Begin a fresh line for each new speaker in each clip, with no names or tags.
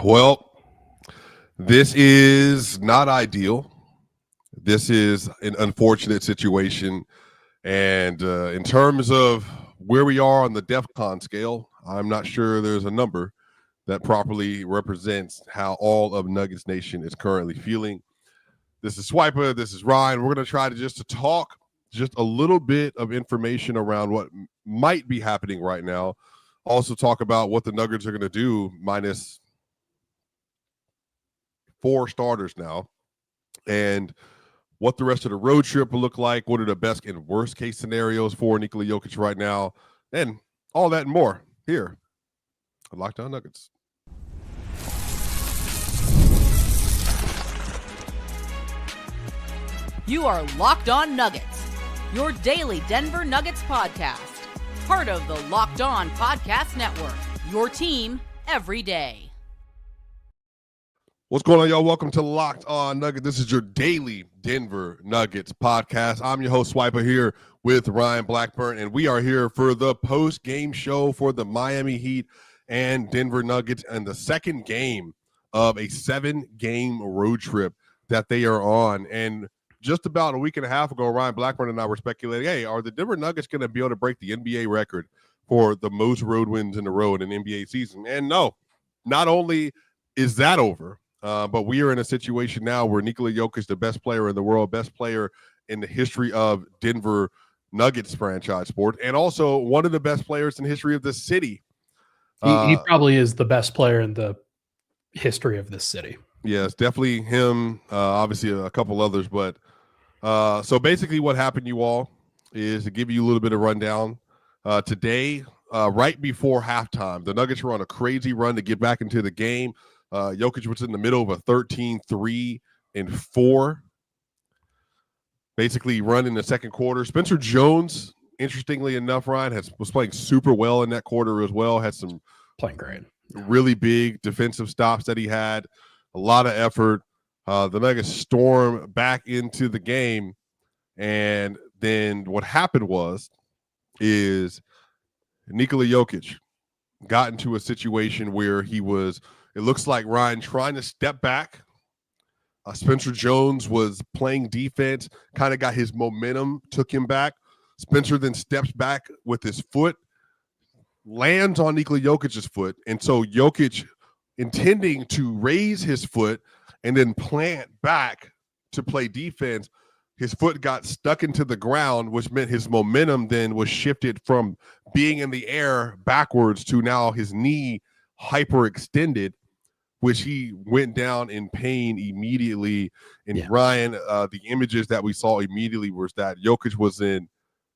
Well, this is not ideal. This is an unfortunate situation. And in terms of where we are on the DEFCON scale, I'm not sure there's a number that properly represents how all of Nuggets Nation is currently feeling. This is Swipa. This is Ryan. We're going to try to talk just a little bit of information around what might be happening right now. Also talk about what the Nuggets are going to do minus 4 starters now, and what the rest of the road trip will look like. What are the best and worst case scenarios for Nikola Jokic right now, and all that and more here on Locked On Nuggets.
You are Locked On Nuggets, your daily Denver Nuggets podcast, part of the Locked On Podcast Network, your team every day.
What's going on, y'all? Welcome to Locked On Nuggets. This is your daily Denver Nuggets podcast. I'm your host, Swipa, here with Ryan Blackburn, and we are here for the post-game show for the Miami Heat and Denver Nuggets and the second game of a 7-game road trip that they are on. And just about a week and a half ago, Ryan Blackburn and I were speculating, hey, are the Denver Nuggets going to be able to break the NBA record for the most road wins in a row in an NBA season? And no, not only is that over, but we are in a situation now where Nikola Jokic, the best player in the world, best player in the history of Denver Nuggets franchise sport, and also one of the best players in the history of the city.
He probably is the best player in the history of this city.
Yes, definitely him. Obviously, a couple others. But so basically what happened, you all, is to give you a little bit of rundown. Today, right before halftime, the Nuggets were on a crazy run to get back into the game. Jokic was in the middle of a 13-3-4 basically run in the second quarter. Spencer Jones, interestingly enough, Ryan, was playing super well in that quarter as well. Had some
playing great,
really big defensive stops that he had. A lot of effort. The Nuggets storm back into the game, and then what happened is Nikola Jokic got into a situation where he was, it looks like, Ryan, trying to step back. Spencer Jones was playing defense, kind of got his momentum, took him back. Spencer then steps back with his foot, lands on Nikola Jokic's foot, and so Jokic, intending to raise his foot and then plant back to play defense, his foot got stuck into the ground, which meant his momentum then was shifted from being in the air backwards to now his knee hyperextended, which he went down in pain immediately. And yeah. Ryan, the images that we saw immediately was that Jokic was in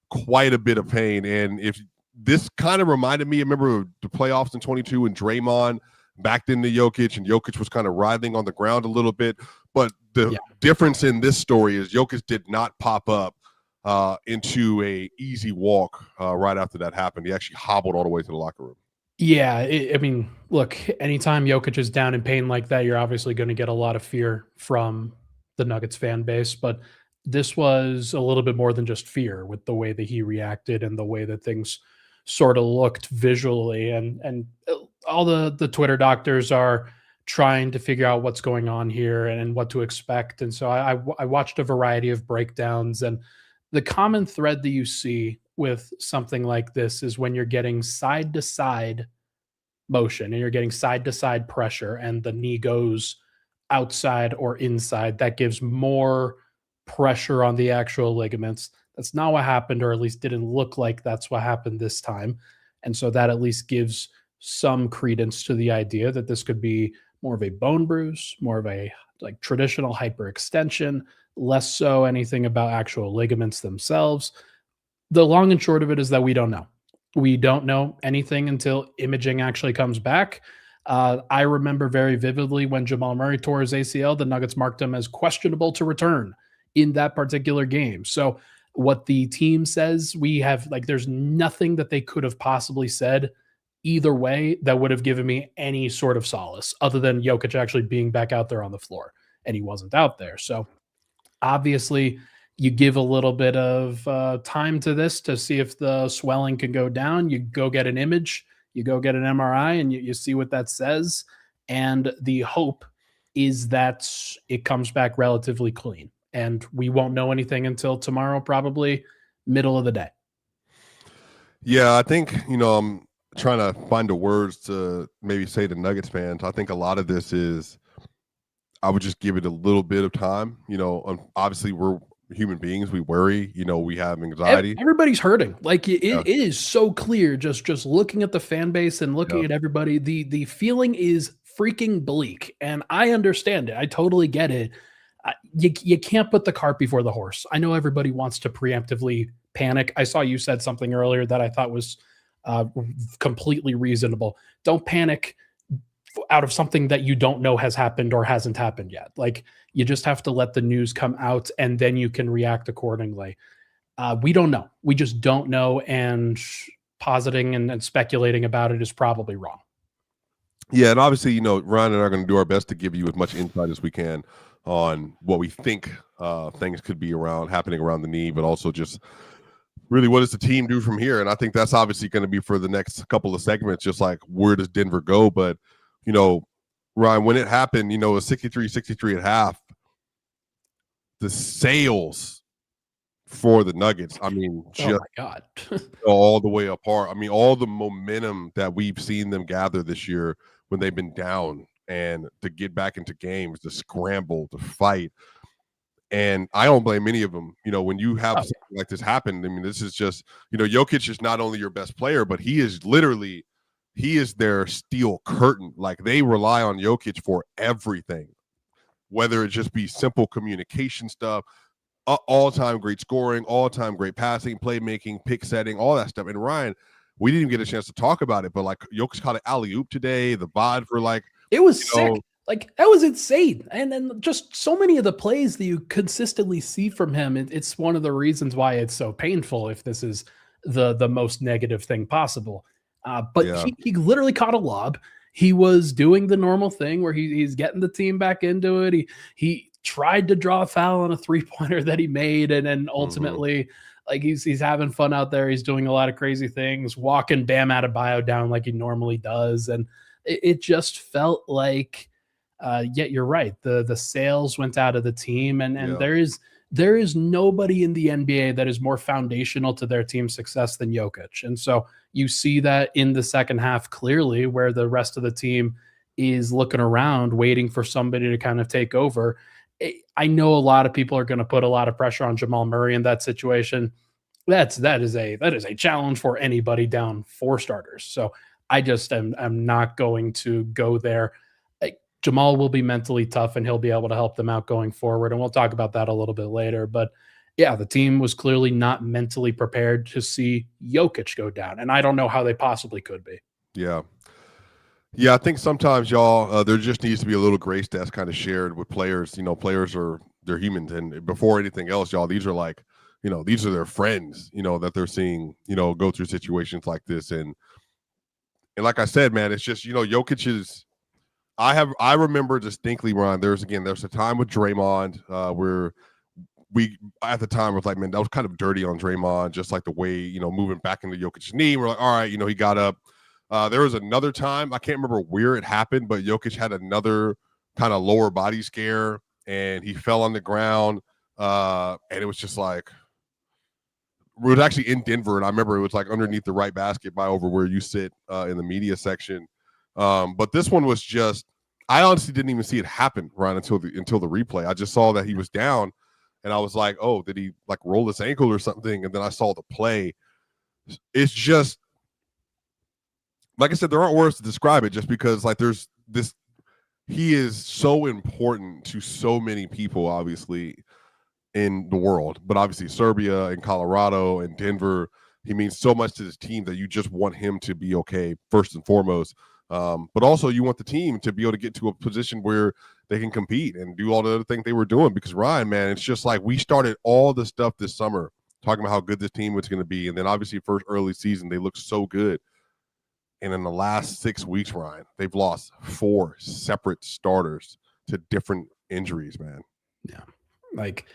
quite a bit of pain. And if this kind of reminded me, I remember the playoffs in 22 and Draymond backed into Jokic, and Jokic was kind of writhing on the ground a little bit. But the difference in this story is Jokic did not pop up into a easy walk right after that happened. He actually hobbled all the way to the locker room.
Yeah, I mean, look, anytime Jokic is down in pain like that, you're obviously going to get a lot of fear from the Nuggets fan base. But this was a little bit more than just fear with the way that he reacted and the way that things sort of looked visually. And all the Twitter doctors are trying to figure out what's going on here and what to expect. And so I watched a variety of breakdowns, and the common thread that you see with something like this is when you're getting side-to-side motion and you're getting side-to-side pressure and the knee goes outside or inside, that gives more pressure on the actual ligaments. That's not what happened, or at least didn't look like that's what happened this time. And so that at least gives some credence to the idea that this could be more of a bone bruise, more of a like traditional hyperextension, less so anything about actual ligaments themselves. The long and short of it is that we don't know. We don't know anything until imaging actually comes back. I remember very vividly when Jamal Murray tore his ACL, the Nuggets marked him as questionable to return in that particular game. So what the team says, we have, like, there's nothing that they could have possibly said either way that would have given me any sort of solace other than Jokic actually being back out there on the floor, and he wasn't out there. So obviously you give a little bit of time to this to see if the swelling can go down. You go get an image, you go get an MRI, and you see what that says. And the hope is that it comes back relatively clean. And we won't know anything until tomorrow, probably middle of the day.
Yeah, I think, I'm trying to find the words to maybe say to Nuggets fans. I think a lot of this is, I would just give it a little bit of time. Obviously we're human beings. We worry, we have anxiety.
Everybody's hurting. Like it
Yeah.
is so clear just looking at the fan base and looking at everybody. The feeling is freaking bleak, and I understand it. I totally get it. You can't put the cart before the horse. I know everybody wants to preemptively panic. I saw you said something earlier that I thought was completely reasonable. Don't panic out of something that you don't know has happened or hasn't happened yet. Like, you just have to let the news come out and then you can react accordingly. We don't know. We just don't know. And positing and speculating about it is probably wrong.
Yeah. And obviously, Ryan and I are going to do our best to give you as much insight as we can on what we think things could be happening around the knee, but also just really what does the team do from here? And I think that's obviously going to be for the next couple of segments, just like where does Denver go? But, Ryan, when it happened, a 63-63 at half, the sales for the Nuggets, I mean, just
oh my God.
all the way apart. I mean, all the momentum that we've seen them gather this year when they've been down, and to get back into games, to scramble, to fight. And I don't blame any of them. When you have something like this happen, I mean, this is just, Jokic is not only your best player, but he is their steel curtain. Like, they rely on Jokic for everything, whether it just be simple communication stuff, all-time great scoring, all-time great passing, playmaking, pick setting, all that stuff. And Ryan, we didn't even get a chance to talk about it, but like, Jokic caught an alley-oop today, the VOD for like,
it was sick. Like, that was insane. And then just so many of the plays that you consistently see from him, it's one of the reasons why it's so painful if this is the most negative thing possible. But he literally caught a lob. He was doing the normal thing where he's getting the team back into it. He tried to draw a foul on a three-pointer that he made, and then ultimately, like, he's having fun out there. He's doing a lot of crazy things, walking Bam Adebayo down like he normally does. And it just felt like, you're right. The sales went out of the team, and there is nobody in the NBA that is more foundational to their team's success than Jokic. And so you see that in the second half clearly, where the rest of the team is looking around, waiting for somebody to kind of take over. I know a lot of people are going to put a lot of pressure on Jamal Murray in that situation. That is a challenge for anybody down 4 starters. So I just am not going to go there. Jamal will be mentally tough, and he'll be able to help them out going forward. And we'll talk about that a little bit later. But yeah, the team was clearly not mentally prepared to see Jokic go down. And I don't know how they possibly could be.
Yeah. Yeah, I think sometimes, y'all, there just needs to be a little grace that's kind of shared with players. Players they're humans. And before anything else, y'all, these are like, these are their friends, that they're seeing, go through situations like this. And like I said, man, it's just, Jokic is, I remember distinctly, Ron, there's a time with Draymond where we at the time was like, man, that was kind of dirty on Draymond, just like the way, moving back into Jokic's knee. We're like, all right, he got up. There was another time, I can't remember where it happened, but Jokic had another kind of lower body scare, and he fell on the ground. And it was just like, it was actually in Denver, and I remember it was like underneath the right basket by over where you sit in the media section. But this one was just, I honestly didn't even see it happen, Ryan, until the replay. I just saw that he was down, and I was like, oh, did he like roll his ankle or something? And then I saw the play. It's just, like I said, there aren't words to describe it, just because like there's this, he is so important to so many people, obviously, in the world, but obviously Serbia and Colorado and Denver, he means so much to this team that you just want him to be okay, first and foremost. But also you want the team to be able to get to a position where they can compete and do all the other things they were doing. Because Ryan, man, it's just like we started all the stuff this summer talking about how good this team was going to be. And then obviously first early season, they looked so good. And in the last 6 weeks, Ryan, they've lost 4 separate starters to different injuries, man.
Yeah. Like,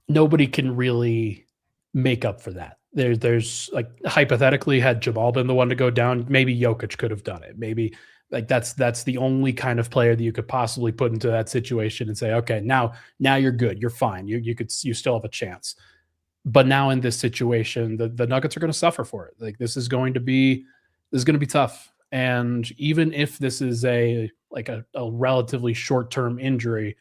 nobody can really make up for that. There's like, hypothetically, had Jamal been the one to go down, maybe Jokic could have done it. Maybe Like that's the only kind of player that you could possibly put into that situation and say, okay, now you're good, you're fine, you still have a chance. But now in this situation, the Nuggets are going to suffer for it. Like this is going to be tough. And even if this is a relatively short-term injury,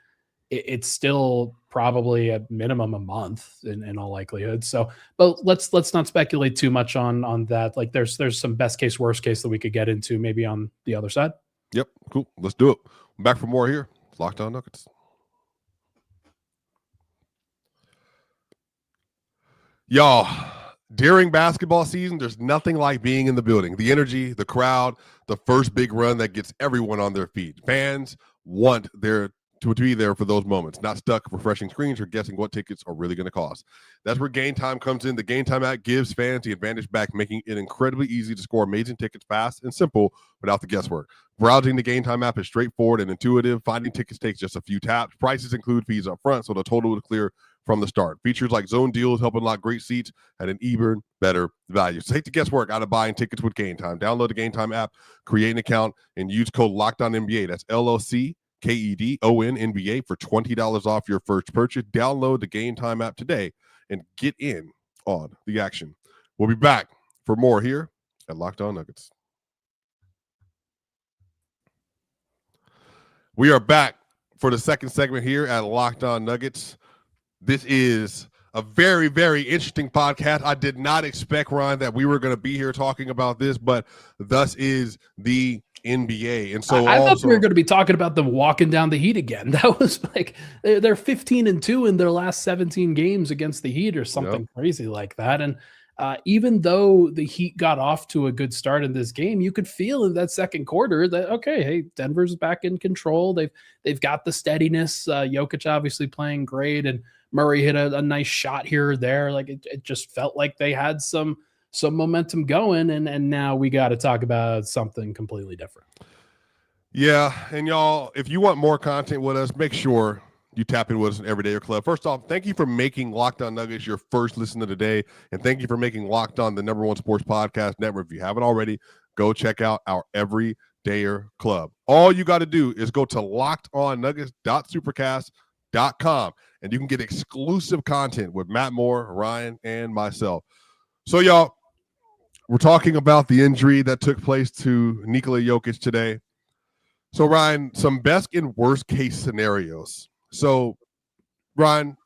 it's still probably at minimum a month in all likelihood. So, but let's not speculate too much on that. Like there's some best case, worst case that we could get into maybe on the other side.
Yep, cool. Let's do it. I'm back for more here. Locked On Nuggets. Y'all, during basketball season, there's nothing like being in the building. The energy, the crowd, the first big run that gets everyone on their feet. Fans want to be there for those moments, not stuck refreshing screens or guessing what tickets are really going to cost. That's where Gametime comes in. The Gametime app gives fans the advantage back, making it incredibly easy to score amazing tickets fast and simple without the guesswork. Browsing the Gametime app is straightforward and intuitive. Finding tickets takes just a few taps. Prices include fees up front, so the total is clear from the start. Features like zone deals help unlock great seats at an even better value. So take the guesswork out of buying tickets with Gametime. Download the Gametime app, create an account, and use code LOCKEDONNBA. That's LOCKEDONNBA for $20 off your first purchase. Download the Gametime app today and get in on the action. We'll be back for more here at Locked On Nuggets. We are back for the second segment here at Locked On Nuggets. This is a very, very interesting podcast. I did not expect, Ryan, that we were going to be here talking about this, but thus is the NBA. And so
I thought we were going to be talking about them walking down the Heat again. That was like they're 15-2 in their last 17 games against the Heat or something crazy like that. And even though the Heat got off to a good start in this game, you could feel in that second quarter that, okay, hey, Denver's back in control. They've got the steadiness. Jokic obviously playing great, and Murray hit a nice shot here or there. Like it just felt like they had some momentum going, and now we got to talk about something completely different.
Yeah, and y'all, if you want more content with us, make sure you tap in with us in Everyday Your Club. First off, thank you for making Locked On Nuggets your first listen of the day, and thank you for making Locked On the #1 sports podcast network. If you haven't already, go check out our Everydayer Club. All you got to do is go to lockedonnuggets.supercast.com, and you can get exclusive content with Matt Moore, Ryan, and myself. So, y'all, we're talking about the injury that took place to Nikola Jokic today. So, Ryan, some best and worst case scenarios. So, Ryan,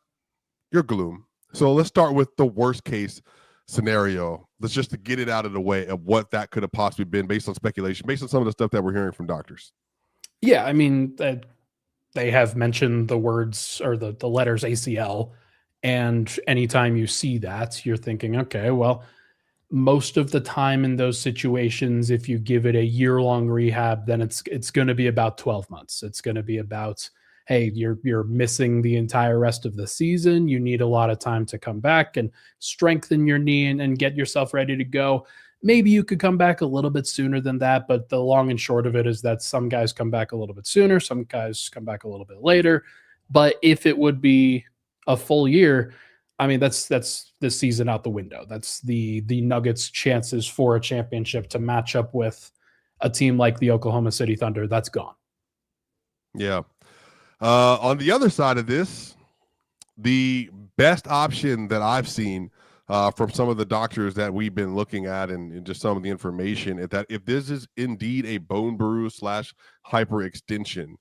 you're gloom. So let's start with the worst case scenario. Let's just to get it out of the way of what that could have possibly been based on speculation, based on some of the stuff that we're hearing from doctors.
Yeah, I mean, they have mentioned the words or the letters ACL. And anytime you see that, you're thinking, okay, well, most of the time in those situations, if you give it a year-long rehab, then it's going to be about 12 months. It's going to be about, hey, you're missing the entire rest of the season. You need a lot of time to come back and strengthen your knee and get yourself ready to go. Maybe you could come back a little bit sooner than that, but the long and short of it is that some guys come back a little bit sooner, some guys come back a little bit later. But if it would be a full year, I mean, that's this season out the window. That's the Nuggets' chances for a championship to match up with a team like the Oklahoma City Thunder. That's gone.
Yeah. On the other side of this, the best option that I've seen from some of the doctors that we've been looking at and just some of the information is that if this is indeed a bone bruise / hyperextension,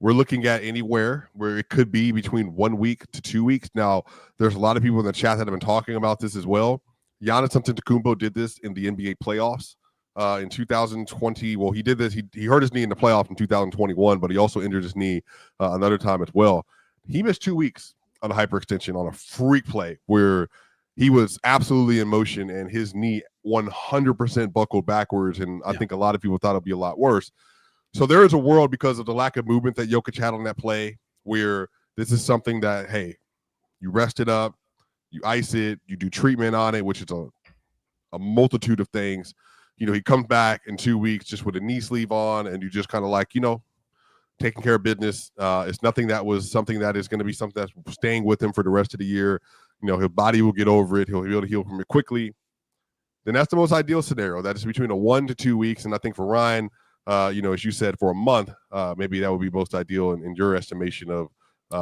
we're looking at anywhere where it could be between 1 week to 2 weeks. Now, there's a lot of people in the chat that have been talking about this as well. Giannis Antetokounmpo did this in the NBA playoffs in 2020. Well, he did this. He hurt his knee in the playoffs in 2021, but he also injured his knee another time as well. He missed 2 weeks on a hyperextension on a freak play where he was absolutely in motion and his knee 100% buckled backwards. And I think a lot of people thought it'd be a lot worse. So there is a world because of the lack of movement that Jokic had on that play where this is something that, hey, you rest it up, you ice it, you do treatment on it, which is a multitude of things. You know, he comes back in 2 weeks just with a knee sleeve on and you just kind of like, you know, taking care of business. It's nothing that was something that is going to be something that's staying with him for the rest of the year. You know, his body will get over it. He'll be able to heal from it quickly. Then that's the most ideal scenario. That is between a 1 to 2 weeks. And I think for Ryan, as you said, for a month, maybe that would be most ideal in your estimation of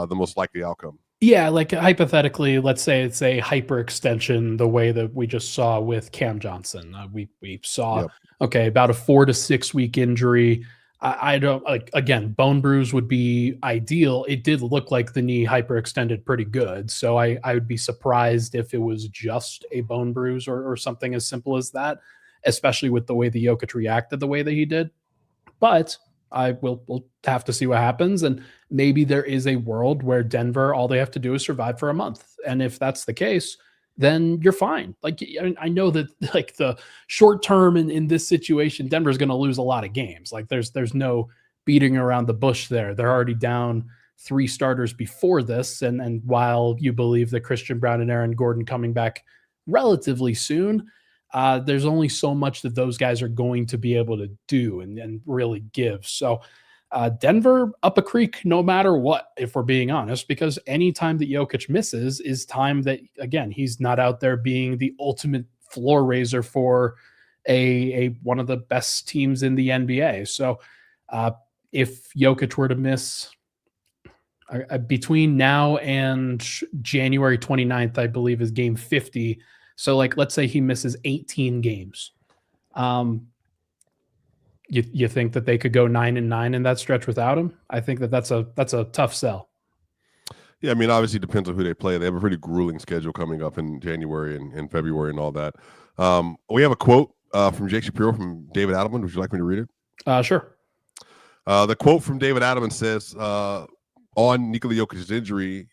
the most likely outcome.
Yeah, like hypothetically, let's say it's a hyperextension, the way that we just saw with Cam Johnson. We saw, okay, about a 4 to 6 week injury. I don't like, again, bone bruise would be ideal. It did look like the knee hyperextended pretty good. So I would be surprised if it was just a bone bruise or something as simple as that, especially with the way the Jokic reacted the way that he did. But we'll have to see what happens. And maybe there is a world where Denver, all they have to do is survive for a month. And if that's the case, then you're fine. Like, I know that like the short term in this situation, Denver's going to lose a lot of games. Like there's no beating around the bush there. They're already down 3 starters before this. And while you believe that Christian Brown and Aaron Gordon coming back relatively soon, there's only so much that those guys are going to be able to do and really give. So Denver up a creek no matter what, if we're being honest, because any time that Jokic misses is time that, again, he's not out there being the ultimate floor raiser for a one of the best teams in the NBA. So if Jokic were to miss between now and January 29th, I believe is game 50. So like, let's say he misses 18 games. You think that they could go 9-9 in that stretch without him? I think that's a tough sell.
Yeah, I mean, obviously it depends on who they play. They have a pretty grueling schedule coming up in January and February and all that. We have a quote from Jake Shapiro from David Adelman. Would you like me to read it?
Sure.
The quote from David Adelman says, on Nikola Jokic's injury,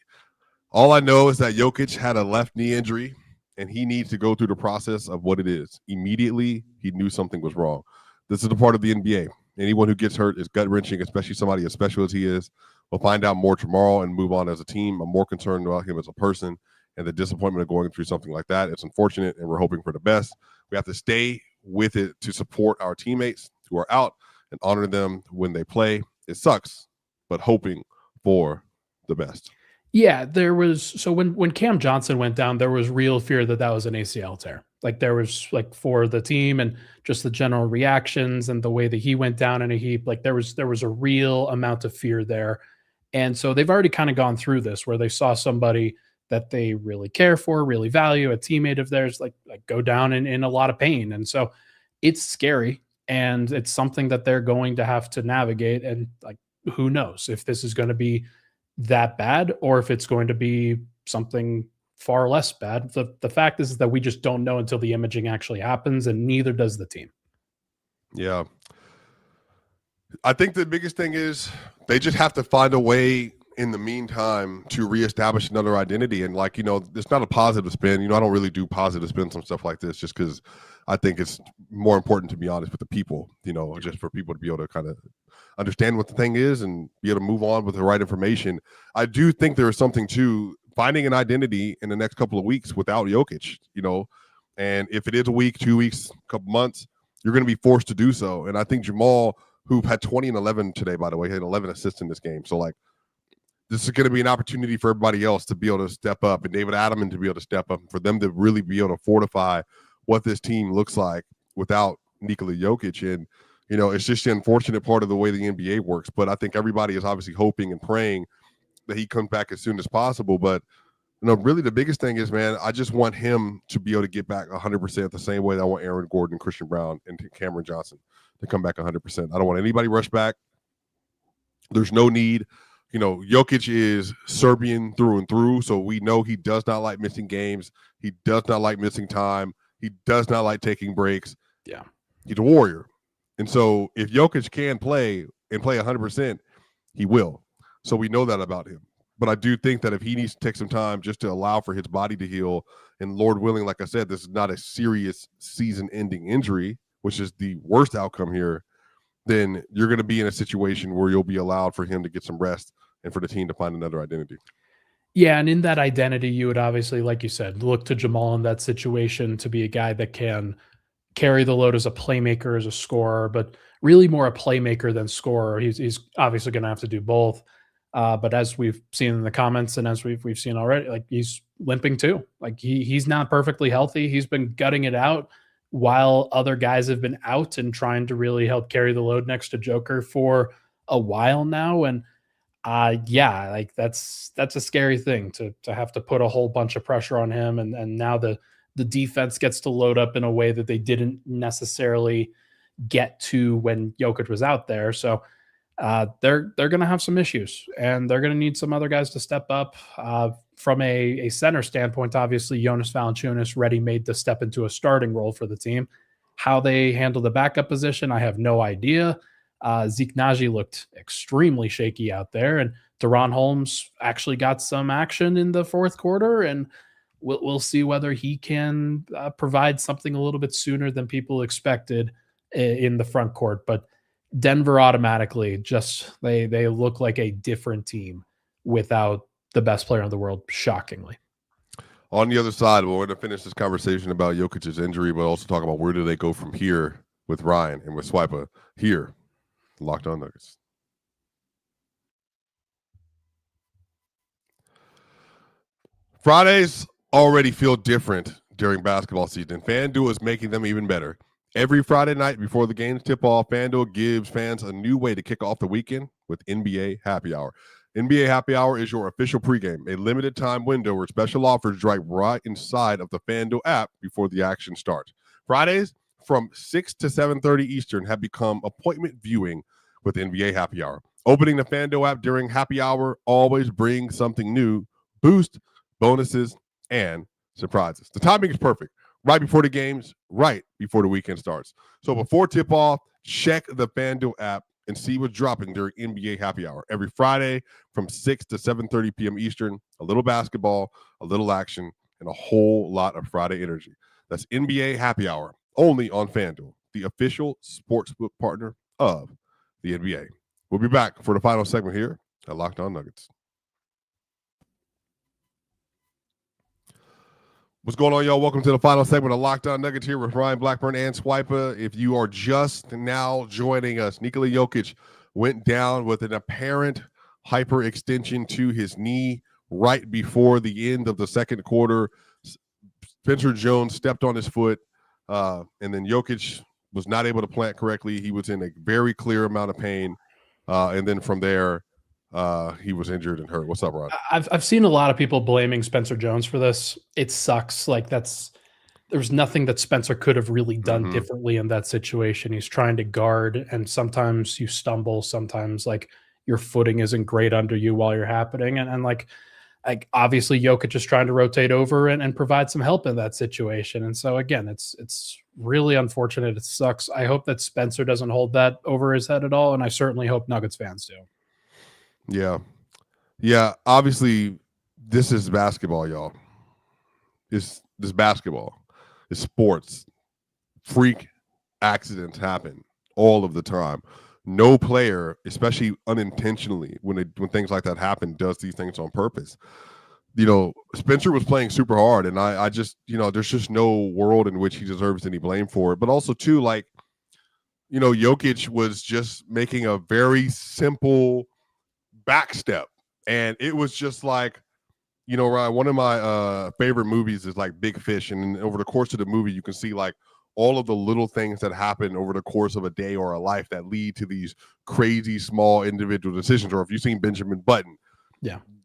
all I know is that Jokic had a left knee injury and he needs to go through the process of what it is. Immediately, he knew something was wrong. This is a part of the NBA. Anyone who gets hurt is gut-wrenching, especially somebody as special as he is. We'll find out more tomorrow and move on as a team. I'm more concerned about him as a person and the disappointment of going through something like that. It's unfortunate, and we're hoping for the best. We have to stay with it to support our teammates who are out and honor them when they play. It sucks, but hoping for the best.
Yeah, there was. So when Cam Johnson went down, there was real fear that was an ACL tear. Like there was like for the team and just the general reactions and the way that he went down in a heap, like there was a real amount of fear there. And so they've already kind of gone through this where they saw somebody that they really care for, really value, a teammate of theirs, like go down in a lot of pain. And so it's scary and it's something that they're going to have to navigate. And like, who knows if this is going to be that bad or if it's going to be something far less bad. The fact is that we just don't know until the imaging actually happens, and neither does the team. Yeah.
I think the biggest thing is they just have to find a way in the meantime to reestablish another identity. And like, it's not a positive spin. I don't really do positive spins on stuff like this just because I think it's more important to be honest with the people, just for people to be able to kind of understand what the thing is and be able to move on with the right information. I do think there is something to finding an identity in the next couple of weeks without Jokic, and if it is a week, 2 weeks, a couple months, you're going to be forced to do so. And I think Jamal, who had 20 and 11 today, by the way, had 11 assists in this game. So like, this is going to be an opportunity for everybody else to be able to step up and David Adelman to be able to step up and for them to really be able to fortify what this team looks like without Nikola Jokic. And, it's just the unfortunate part of the way the NBA works. But I think everybody is obviously hoping and praying that he comes back as soon as possible. But, really the biggest thing is, man, I just want him to be able to get back 100% the same way that I want Aaron Gordon, Christian Brown, and Cameron Johnson to come back 100%. I don't want anybody rush back. There's no need. Jokic is Serbian through and through, so we know he does not like missing games. He does not like missing time. He does not like taking breaks.
Yeah.
He's a warrior. And so if Jokic can play and play 100%, he will. So we know that about him. But I do think that if he needs to take some time just to allow for his body to heal, and Lord willing, like I said, this is not a serious season-ending injury, which is the worst outcome here, then you're going to be in a situation where you'll be allowed for him to get some rest and for the team to find another identity.
Yeah, and in that identity, you would obviously, like you said, look to Jamal in that situation to be a guy that can carry the load as a playmaker, as a scorer, but really more a playmaker than scorer. He's obviously going to have to do both. But as we've seen in the comments and as we've seen already, like he's limping too. Like he's not perfectly healthy. He's been gutting it out while other guys have been out and trying to really help carry the load next to Joker for a while now. And yeah, like that's a scary thing to have to put a whole bunch of pressure on him. And now the defense gets to load up in a way that they didn't necessarily get to when Jokic was out there. So they're going to have some issues, and they're going to need some other guys to step up. From a center standpoint, obviously Jonas Valanciunas ready made to step into a starting role for the team. How they handle the backup position, I have no idea. Zeke Naji looked extremely shaky out there, and Deron Holmes actually got some action in the fourth quarter, and we'll see whether he can provide something a little bit sooner than people expected in the front court. But Denver automatically just they look like a different team without the best player in the world, shockingly.
On the other side, we're going to finish this conversation about Jokic's injury, but also talk about where do they go from here with Ryan and with Swipa here. Locked On Nuggets. Fridays already feel different during basketball season. FanDuel is making them even better. Every Friday night before the games tip off, FanDuel gives fans a new way to kick off the weekend with NBA Happy Hour. NBA Happy Hour is your official pregame, a limited time window where special offers drop right inside of the FanDuel app before the action starts. Fridays from 6 to 7:30 Eastern have become appointment viewing with NBA Happy Hour. Opening the FanDuel app during Happy Hour always brings something new, boost, bonuses, and surprises. The timing is perfect. Right before the games, right before the weekend starts. So before tip-off, check the FanDuel app and see what's dropping during NBA Happy Hour. Every Friday from 6 to 7:30 p.m. Eastern, a little basketball, a little action, and a whole lot of Friday energy. That's NBA Happy Hour, only on FanDuel, the official sportsbook partner of the NBA. We'll be back for the final segment here at Locked On Nuggets. What's going on, y'all? Welcome to the final segment of Locked On Nuggets here with Ryan Blackburn and Swipa. If you are just now joining us, Nikola Jokic went down with an apparent hyperextension to his knee right before the end of the second quarter. Spencer Jones stepped on his foot, and then Jokic was not able to plant correctly. He was in a very clear amount of pain, and then from there, he was injured and hurt. What's up, Ron?
I've seen a lot of people blaming Spencer Jones for this. It sucks. Like there's nothing that Spencer could have really done differently in that situation. He's trying to guard, and sometimes you stumble. Sometimes like your footing isn't great under you while you're happening. And like obviously Jokic is trying to rotate over and provide some help in that situation. And so again, it's really unfortunate. It sucks. I hope that Spencer doesn't hold that over his head at all. And I certainly hope Nuggets fans do.
Yeah. Obviously, this is basketball, y'all. This basketball. It's sports. Freak accidents happen all of the time. No player, especially unintentionally, when things like that happen, does these things on purpose. You know, Spencer was playing super hard, and I just, there's just no world in which he deserves any blame for it. But also, too, like, Jokic was just making a very simple back step, and it was just like, Ryan, one of my favorite movies is like Big Fish, and over the course of the movie you can see like all of the little things that happen over the course of a day or a life that lead to these crazy small individual decisions. Or if you've seen Benjamin Button,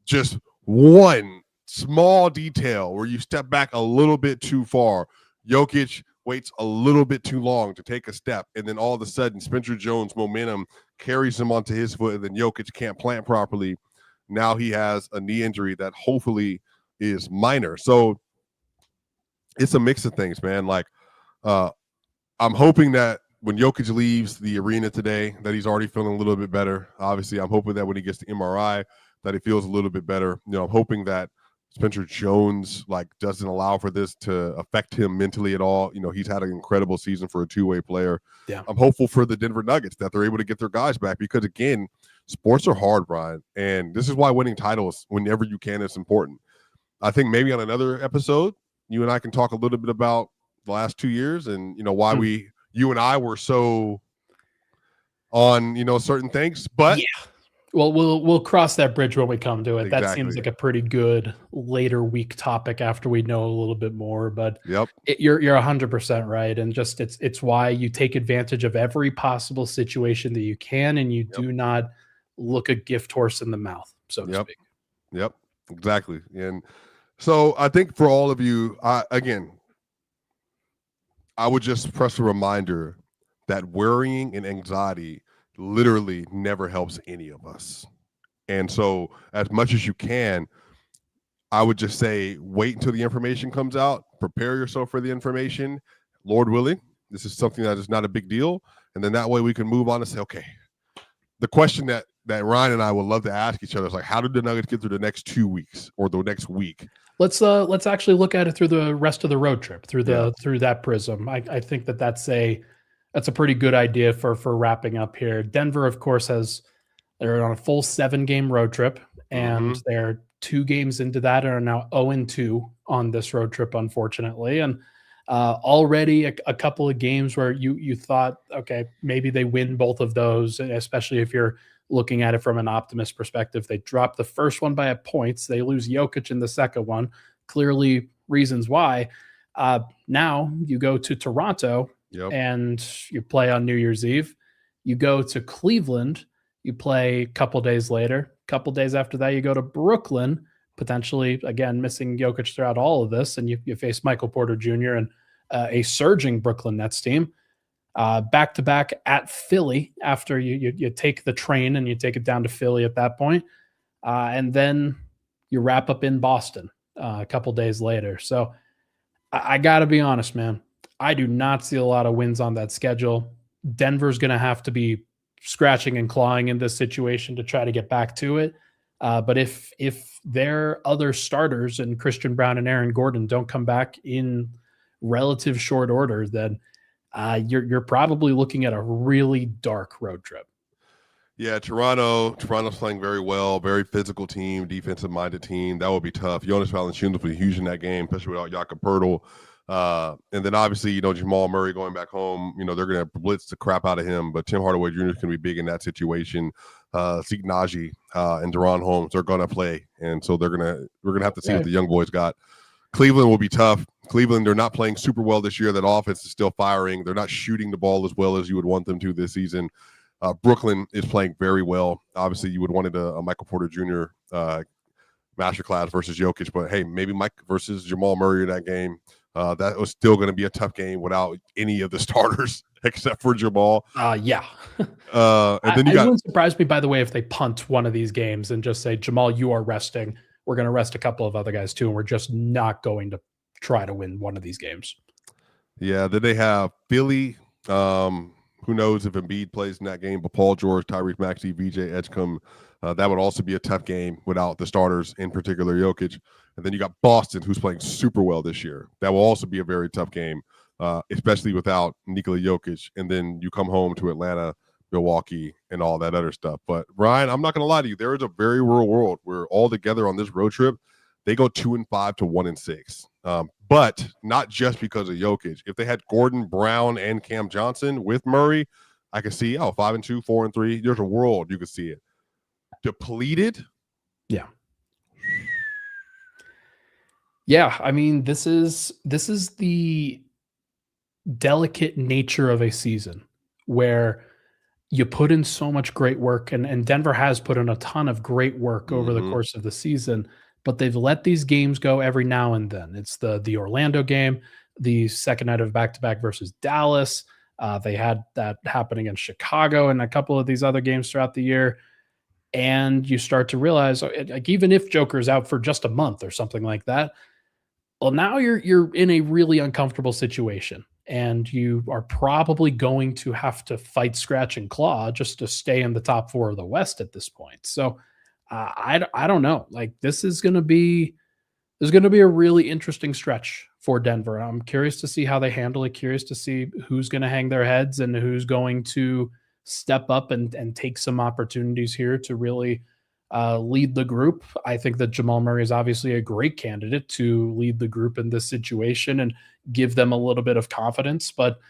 just one small detail where you step back a little bit too far, Jokic waits a little bit too long to take a step, and then all of a sudden Spencer Jones' momentum carries him onto his foot, and then Jokic can't plant properly. Now he has a knee injury that hopefully is minor. So it's a mix of things, man. Like, I'm hoping that when Jokic leaves the arena today, that he's already feeling a little bit better. Obviously, I'm hoping that when he gets the MRI, that he feels a little bit better. I'm hoping that Spencer Jones doesn't allow for this to affect him mentally at all. He's had an incredible season for a two-way player.
Yeah.
I'm hopeful for the Denver Nuggets that they're able to get their guys back, because again, sports are hard, Brian, and this is why winning titles whenever you can is important. I think maybe on another episode, you and I can talk a little bit about the last 2 years and why you and I were so on certain things. But
Well, we'll cross that bridge when we come to it.
Exactly.
That seems like a pretty good later week topic after we know a little bit more. But
Yep.
you're 100% right, and just it's why you take advantage of every possible situation that you can, and you do not look a gift horse in the mouth, so to speak.
Yep. Exactly. And so I think for all of you, I would just press a reminder that worrying and anxiety literally never helps any of us. And so as much as you can, I would just say, wait until the information comes out, prepare yourself for the information. Lord willing, this is something that is not a big deal. And then that way we can move on and say, okay, the question that Ryan and I would love to ask each other is like, how did the Nuggets get through the next 2 weeks or the next week?
Let's actually look at it through the rest of the road trip, through that prism. I think that's a pretty good idea for wrapping up here. Denver, of course, they're on a full 7-game road trip, and they're 2 games into that and are now 0-2 on this road trip, unfortunately. And already a couple of games where you thought, okay, maybe they win both of those, especially if you're looking at it from an optimist perspective. They drop the first one by a point. They lose Jokic in the second one. Clearly reasons why. Now you go to Toronto and you play on New Year's Eve. You go to Cleveland. You play a couple days later. A couple days after that, you go to Brooklyn, potentially, again, missing Jokic throughout all of this. And you face Michael Porter Jr. and a surging Brooklyn Nets team. Back-to-back at Philly after you take the train and you take it down to Philly at that point. And then you wrap up in Boston a couple days later. So I got to be honest, man. I do not see a lot of wins on that schedule. Denver's going to have to be scratching and clawing in this situation to try to get back to it. But if their other starters and Christian Brown and Aaron Gordon don't come back in relative short order, then you're probably looking at a really dark road trip.
Yeah, Toronto's playing very well, very physical team, defensive-minded team. That will be tough. Jonas Valanciunas will be huge in that game, especially without Jakob Poeltl. And then obviously, Jamal Murray going back home, they're going to blitz the crap out of him. But Tim Hardaway Jr. is going to be big in that situation. Zeke Naji and Deron Holmes are going to play, and so we're going to have to see what the young boys got. Cleveland will be tough. Cleveland, they're not playing super well this year. That offense is still firing. They're not shooting the ball as well as you would want them to this season. Brooklyn is playing very well. Obviously, you would wanted a Michael Porter Jr. Masterclass versus Jokic, but hey, maybe Mike versus Jamal Murray in that game. That was still going to be a tough game without any of the starters except for Jamal.
Yeah.
And then it
wouldn't surprise me, by the way, if they punt one of these games and just say, Jamal, you are resting. We're going to rest a couple of other guys too, and we're just not going to try to win one of these games.
Yeah, then they have Philly. Who knows if Embiid plays in that game, but Paul George, Tyrese Maxey, VJ Edgecombe, that would also be a tough game without the starters, in particular Jokic. And then you got Boston, who's playing super well this year. That will also be a very tough game, especially without Nikola Jokic. And then you come home to Atlanta, Milwaukee, and all that other stuff. But Ryan, I'm not going to lie to you. There is a very real world where all together on this road trip, they go 2-5 to 1-6. But not just because of Jokic. If they had Gordon, Brown, and Cam Johnson with Murray, I could see 5-2, 4-3. There's a world you could see it. Depleted.
Yeah. I mean, this is the delicate nature of a season where you put in so much great work, and Denver has put in a ton of great work over the course of the season, but they've let these games go every now and then. It's the Orlando game, the second night of back-to-back versus Dallas. They had that happen against Chicago and a couple of these other games throughout the year. And you start to realize, like, even if Joker's out for just a month or something like that, well, now you're in a really uncomfortable situation, and you are probably going to have to fight scratch and claw just to stay in the top 4 of the West at this point. So I don't know. Like, this is going to be a really interesting stretch for Denver. I'm curious to see how they handle it. Curious to see who's going to hang their heads and who's going to step up and take some opportunities here to really lead the group. I think that Jamal Murray is obviously a great candidate to lead the group in this situation and give them a little bit of confidence. But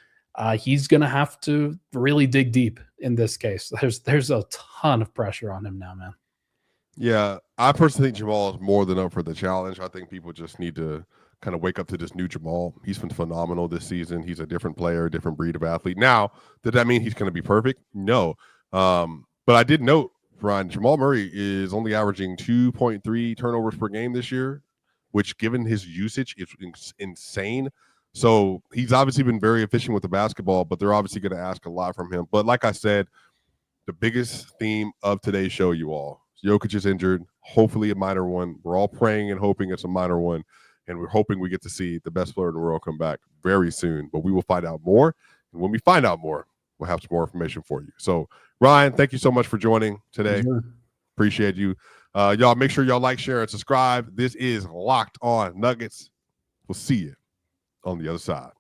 he's going to have to really dig deep in this case. There's a ton of pressure on him now, man.
Yeah, I personally think Jamal is more than up for the challenge. I think people just need to kind of wake up to this new Jamal. He's been phenomenal this season. He's a different player, a different breed of athlete. Now, did that mean he's going to be perfect? No. But I did note, Ryan, Jamal Murray is only averaging 2.3 turnovers per game this year, which given his usage is insane. So he's obviously been very efficient with the basketball, but they're obviously going to ask a lot from him. But like I said, the biggest theme of today's show, you all, Jokic is injured, hopefully a minor one. We're all praying and hoping it's a minor one, and we're hoping we get to see the best player in the world come back very soon. But we will find out more, and when we find out more, we'll have some more information for you. So, Ryan, thank you so much for joining today.
Sure.
Appreciate you. Y'all make sure y'all like, share, and subscribe. This is Locked On Nuggets. We'll see you on the other side.